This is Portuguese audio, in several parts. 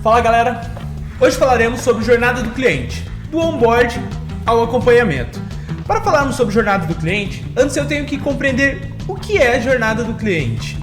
Fala galera, hoje falaremos sobre jornada do cliente, do onboard ao acompanhamento. Para falarmos sobre jornada do cliente, antes eu tenho que compreender o que é jornada do cliente.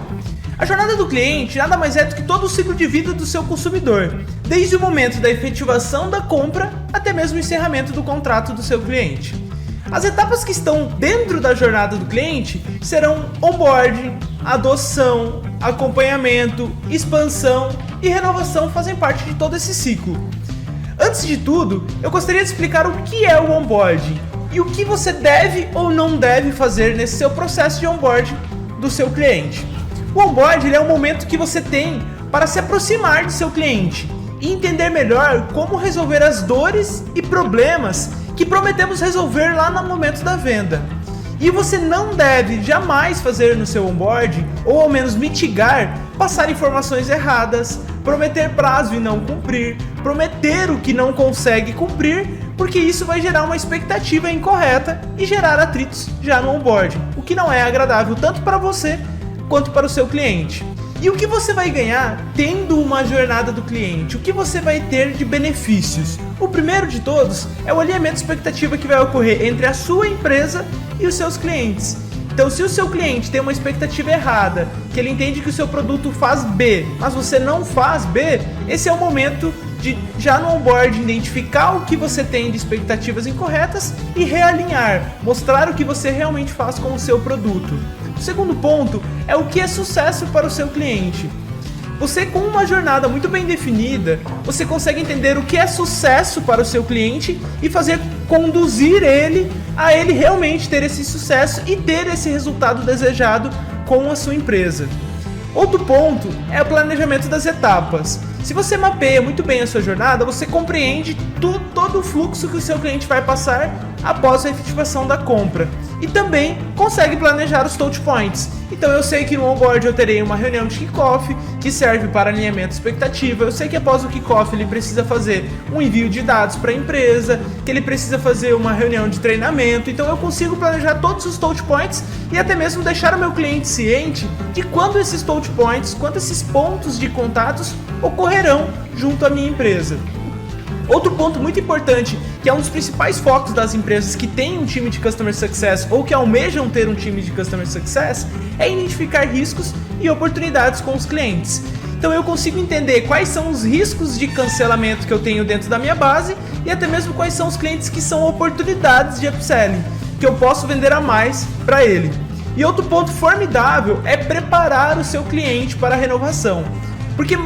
A jornada do cliente nada mais é do que todo o ciclo de vida do seu consumidor, desde o momento da efetivação da compra até mesmo o encerramento do contrato do seu cliente. As etapas que estão dentro da jornada do cliente serão onboarding, adoção, acompanhamento, expansão e renovação fazem parte de todo esse ciclo. Antes de tudo, eu gostaria de explicar o que é o onboarding e o que você deve ou não deve fazer nesse seu processo de onboarding do seu cliente. O onboarding é o momento que você tem para se aproximar do seu cliente e entender melhor como resolver as dores e problemas que prometemos resolver lá no momento da venda. E você não deve jamais fazer no seu onboarding, ou ao menos mitigar, passar informações erradas, prometer prazo e não cumprir, prometer o que não consegue cumprir, porque isso vai gerar uma expectativa incorreta e gerar atritos já no onboarding, o que não é agradável tanto para você quanto para o seu cliente. E o que você vai ganhar tendo uma jornada do cliente? O que você vai ter de benefícios? O primeiro de todos é o alinhamento de expectativa que vai ocorrer entre a sua empresa e os seus clientes. Então, se o seu cliente tem uma expectativa errada, que ele entende que o seu produto faz B, mas você não faz B, esse é o momento de, já no onboard, identificar o que você tem de expectativas incorretas e realinhar, mostrar o que você realmente faz com o seu produto. O segundo ponto é o que é sucesso para o seu cliente. Você, com uma jornada muito bem definida, você consegue entender o que é sucesso para o seu cliente e conduzir ele a ele realmente ter esse sucesso e ter esse resultado desejado com a sua empresa. Outro ponto é o planejamento das etapas. Se você mapeia muito bem a sua jornada, você compreende todo o fluxo que o seu cliente vai passar após a efetivação da compra. E também consegue planejar os touch points. Então eu sei que no onboard eu terei uma reunião de kickoff que serve para alinhamento de expectativa. Eu sei que após o kickoff ele precisa fazer um envio de dados para a empresa, que ele precisa fazer uma reunião de treinamento. Então eu consigo planejar todos os touch points e até mesmo deixar o meu cliente ciente de quando esses touch points, quando esses pontos de contatos ocorrerão junto à minha empresa. Outro ponto muito importante, que é um dos principais focos das empresas que têm um time de Customer Success ou que almejam ter um time de Customer Success, é identificar riscos e oportunidades com os clientes. Então eu consigo entender quais são os riscos de cancelamento que eu tenho dentro da minha base e até mesmo quais são os clientes que são oportunidades de upselling, que eu posso vender a mais para ele. E outro ponto formidável é preparar o seu cliente para a renovação. Porque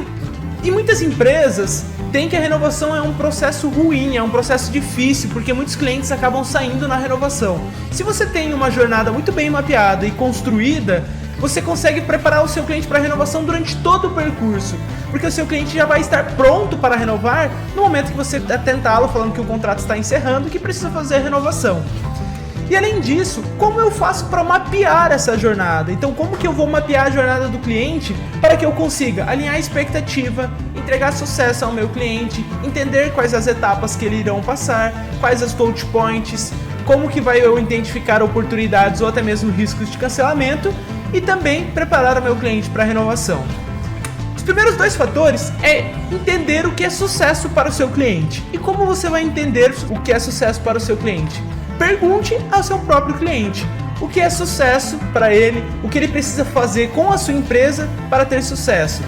em muitas empresas tem que a renovação é um processo ruim, é um processo difícil, porque muitos clientes acabam saindo na renovação. Se você tem uma jornada muito bem mapeada e construída, você consegue preparar o seu cliente para a renovação durante todo o percurso, porque o seu cliente já vai estar pronto para renovar no momento que você atentá-lo falando que o contrato está encerrando e que precisa fazer a renovação. E além disso, como eu faço para mapear essa jornada? Então, como que eu vou mapear a jornada do cliente para que eu consiga alinhar a expectativa, entregar sucesso ao meu cliente, entender quais as etapas que ele irão passar, quais as touch points, como que vai eu identificar oportunidades ou até mesmo riscos de cancelamento e também preparar o meu cliente para a renovação. Os primeiros dois fatores é entender o que é sucesso para o seu cliente. E como você vai entender o que é sucesso para o seu cliente? Pergunte ao seu próprio cliente o que é sucesso para ele, o que ele precisa fazer com a sua empresa para ter sucesso.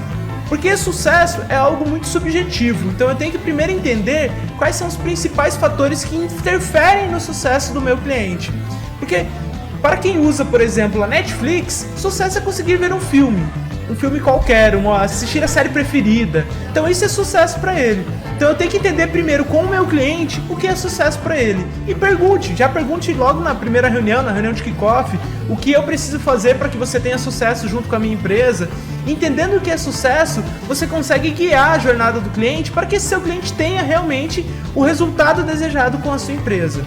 Porque sucesso é algo muito subjetivo, então eu tenho que primeiro entender quais são os principais fatores que interferem no sucesso do meu cliente. Porque para quem usa, por exemplo, a Netflix, sucesso é conseguir ver um filme qualquer, assistir a série preferida. Então isso é sucesso para ele. Então eu tenho que entender primeiro com o meu cliente o que é sucesso para ele. E pergunte logo na primeira reunião, na reunião de kickoff, o que eu preciso fazer para que você tenha sucesso junto com a minha empresa. Entendendo o que é sucesso, você consegue guiar a jornada do cliente para que esse seu cliente tenha realmente o resultado desejado com a sua empresa.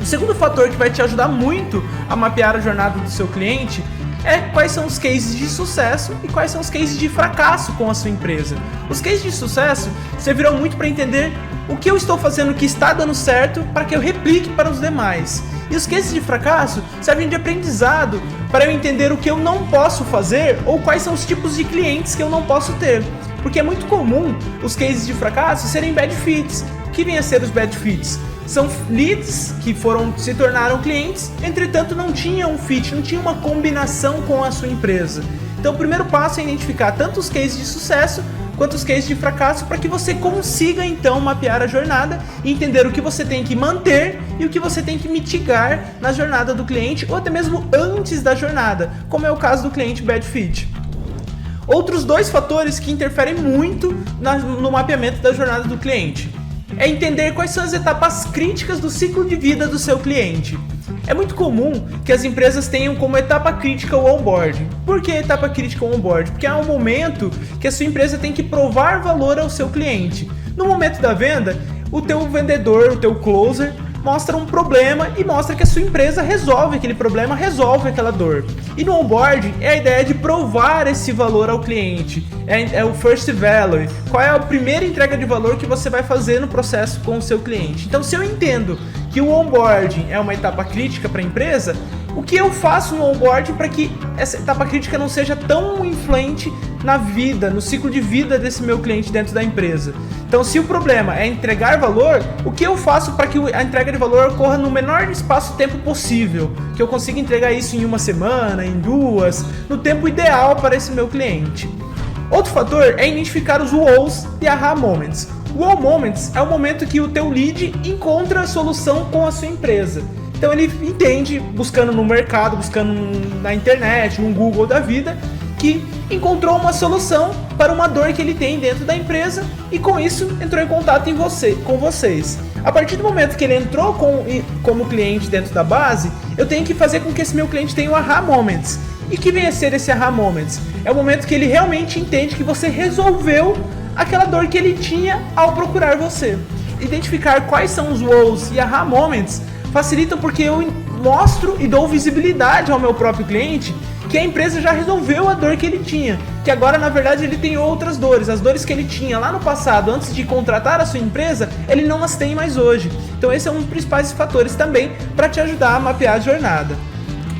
O segundo fator que vai te ajudar muito a mapear a jornada do seu cliente é quais são os cases de sucesso e quais são os cases de fracasso com a sua empresa. Os cases de sucesso servirão muito para entender o que eu estou fazendo que está dando certo para que eu replique para os demais. E os cases de fracasso servem de aprendizado para eu entender o que eu não posso fazer ou quais são os tipos de clientes que eu não posso ter. Porque é muito comum os cases de fracasso serem bad fits. O que vem a ser os bad fits? São leads que se tornaram clientes, entretanto não tinham um fit, não tinha uma combinação com a sua empresa. Então o primeiro passo é identificar tanto os cases de sucesso quanto os cases de fracasso, para que você consiga então mapear a jornada e entender o que você tem que manter e o que você tem que mitigar na jornada do cliente, ou até mesmo antes da jornada, como é o caso do cliente bad fit. Outros dois fatores que interferem muito no mapeamento da jornada do cliente é entender quais são as etapas críticas do ciclo de vida do seu cliente. É muito comum que as empresas tenham como etapa crítica o onboarding. Por que etapa crítica o onboarding? Porque é um momento que a sua empresa tem que provar valor ao seu cliente. No momento da venda, o teu vendedor, o teu closer, mostra um problema e mostra que a sua empresa resolve aquele problema, resolve aquela dor. E no onboarding é a ideia de provar esse valor ao cliente, é o first value. Qual é a primeira entrega de valor que você vai fazer no processo com o seu cliente? Então, se eu entendo que o onboarding é uma etapa crítica para a empresa, o que eu faço no onboarding para que essa etapa crítica não seja tão influente na vida, no ciclo de vida desse meu cliente dentro da empresa? Então, se o problema é entregar valor, o que eu faço para que a entrega de valor ocorra no menor espaço-tempo possível? Que eu consiga entregar isso em uma semana, em duas, no tempo ideal para esse meu cliente. Outro fator é identificar os WOWs e aha moments. O wow moments é o momento que o teu lead encontra a solução com a sua empresa. Então ele entende, buscando no mercado, buscando na internet, no Google da vida, que encontrou uma solução para uma dor que ele tem dentro da empresa e com isso entrou em contato com vocês. A partir do momento que ele entrou como cliente dentro da base, eu tenho que fazer com que esse meu cliente tenha o aha moments. E que vem a ser esse aha moments? É o momento que ele realmente entende que você resolveu aquela dor que ele tinha ao procurar você. Identificar quais são os wows e aha moments facilitam porque eu mostro e dou visibilidade ao meu próprio cliente que a empresa já resolveu a dor que ele tinha, que agora na verdade ele tem outras dores, as dores que ele tinha lá no passado antes de contratar a sua empresa, ele não as tem mais hoje. Então esse é um dos principais fatores também para te ajudar a mapear a jornada.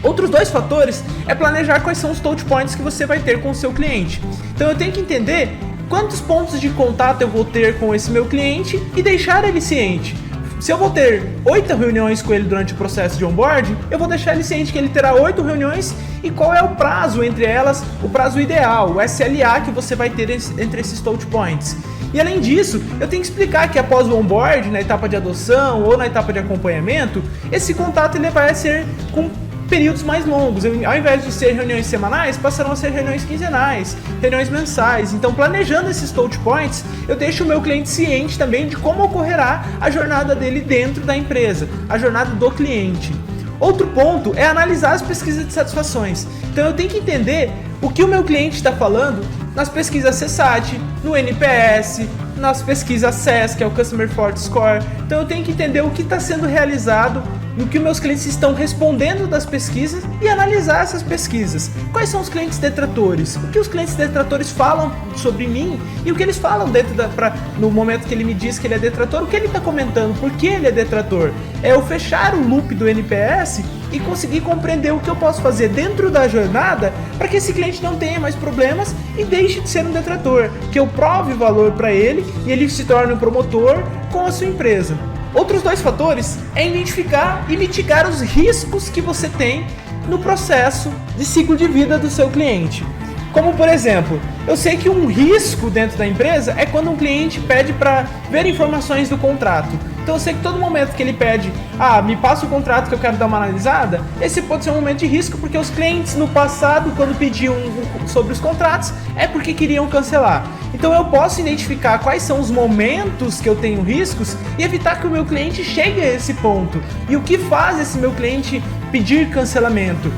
Outros dois fatores é planejar quais são os touch points que você vai ter com o seu cliente. Então eu tenho que entender quantos pontos de contato eu vou ter com esse meu cliente e deixar ele ciente. Se eu vou ter 8 reuniões com ele durante o processo de onboarding, eu vou deixar ele ciente que ele terá 8 reuniões e qual é o prazo entre elas, o prazo ideal, o SLA que você vai ter entre esses touch points. E além disso, eu tenho que explicar que após o onboarding, na etapa de adoção ou na etapa de acompanhamento, esse contato ele vai ser com períodos mais longos. Ao invés de ser reuniões semanais, passarão a ser reuniões quinzenais, reuniões mensais. Então, planejando esses touch points, eu deixo o meu cliente ciente também de como ocorrerá a jornada dele dentro da empresa, a jornada do cliente. Outro ponto é analisar as pesquisas de satisfações. Então, eu tenho que entender o que o meu cliente está falando nas pesquisas CSAT, no NPS, nas pesquisas CES, que é o Customer Support Score. Então, eu tenho que entender o que está sendo realizado, no que meus clientes estão respondendo das pesquisas e analisar essas pesquisas. Quais são os clientes detratores? O que os clientes detratores falam sobre mim e o que eles falam no momento que ele me diz que ele é detrator, o que ele está comentando, por que ele é detrator? É eu fechar o loop do NPS e conseguir compreender o que eu posso fazer dentro da jornada para que esse cliente não tenha mais problemas e deixe de ser um detrator, que eu prove valor para ele e ele se torne um promotor com a sua empresa. Outros dois fatores é identificar e mitigar os riscos que você tem no processo de ciclo de vida do seu cliente. Como, por exemplo, eu sei que um risco dentro da empresa é quando um cliente pede para ver informações do contrato. Então eu sei que todo momento que ele pede, me passa o contrato que eu quero dar uma analisada, esse pode ser um momento de risco, porque os clientes no passado, quando pediam sobre os contratos, é porque queriam cancelar. Então eu posso identificar quais são os momentos que eu tenho riscos e evitar que o meu cliente chegue a esse ponto. E o que faz esse meu cliente pedir cancelamento?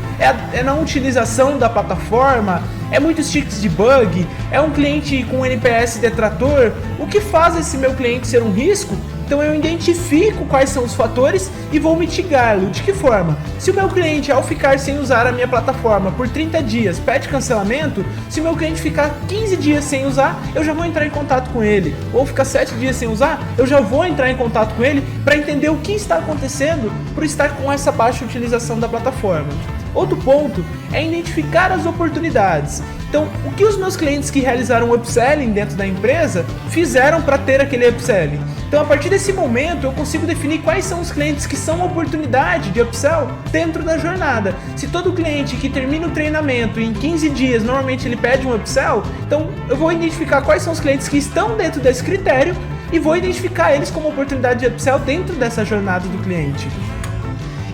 É na utilização da plataforma? É muitos tickets de bug? É um cliente com NPS detrator? O que faz esse meu cliente ser um risco? Então eu identifico quais são os fatores e vou mitigá-lo. De que forma? Se o meu cliente, ao ficar sem usar a minha plataforma por 30 dias, pede cancelamento, se o meu cliente ficar 15 dias sem usar, eu já vou entrar em contato com ele. Ou ficar 7 dias sem usar, eu já vou entrar em contato com ele para entender o que está acontecendo por estar com essa baixa utilização da plataforma. Outro ponto é identificar as oportunidades. Então, o que os meus clientes que realizaram upselling dentro da empresa fizeram para ter aquele upselling? Então, a partir desse momento, eu consigo definir quais são os clientes que são oportunidade de upsell dentro da jornada. Se todo cliente que termina o treinamento em 15 dias, normalmente ele pede um upsell, então eu vou identificar quais são os clientes que estão dentro desse critério e vou identificar eles como oportunidade de upsell dentro dessa jornada do cliente.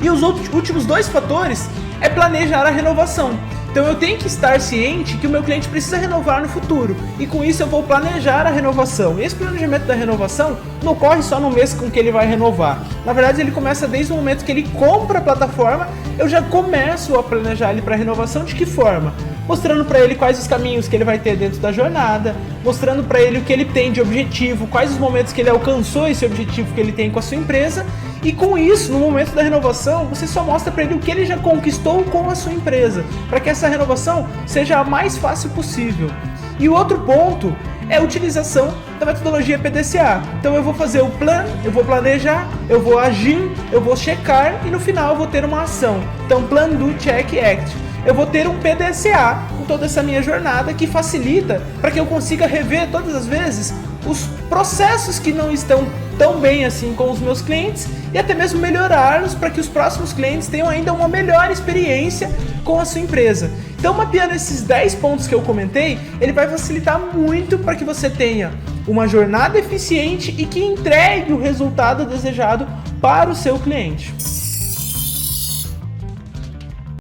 E os últimos 2 fatores é planejar a renovação. Então eu tenho que estar ciente que o meu cliente precisa renovar no futuro, e com isso eu vou planejar a renovação. E esse planejamento da renovação não ocorre só no mês com que ele vai renovar. Na verdade, ele começa desde o momento que ele compra a plataforma. Eu já começo a planejar ele para renovação. De que forma? Mostrando para ele quais os caminhos que ele vai ter dentro da jornada, mostrando para ele o que ele tem de objetivo, quais os momentos que ele alcançou esse objetivo que ele tem com a sua empresa. E com isso, no momento da renovação, você só mostra para ele o que ele já conquistou com a sua empresa, para que essa renovação seja a mais fácil possível. E o outro ponto é a utilização da metodologia PDCA. Então eu vou fazer o plano, eu vou planejar, eu vou agir, eu vou checar e no final eu vou ter uma ação. Então Plan, Do, Check, Act. Eu vou ter um PDCA com toda essa minha jornada que facilita para que eu consiga rever todas as vezes os processos que não estão tão bem assim com os meus clientes e até mesmo melhorá-los para que os próximos clientes tenham ainda uma melhor experiência com a sua empresa. Então, mapeando esses 10 pontos que eu comentei, ele vai facilitar muito para que você tenha uma jornada eficiente e que entregue o resultado desejado para o seu cliente.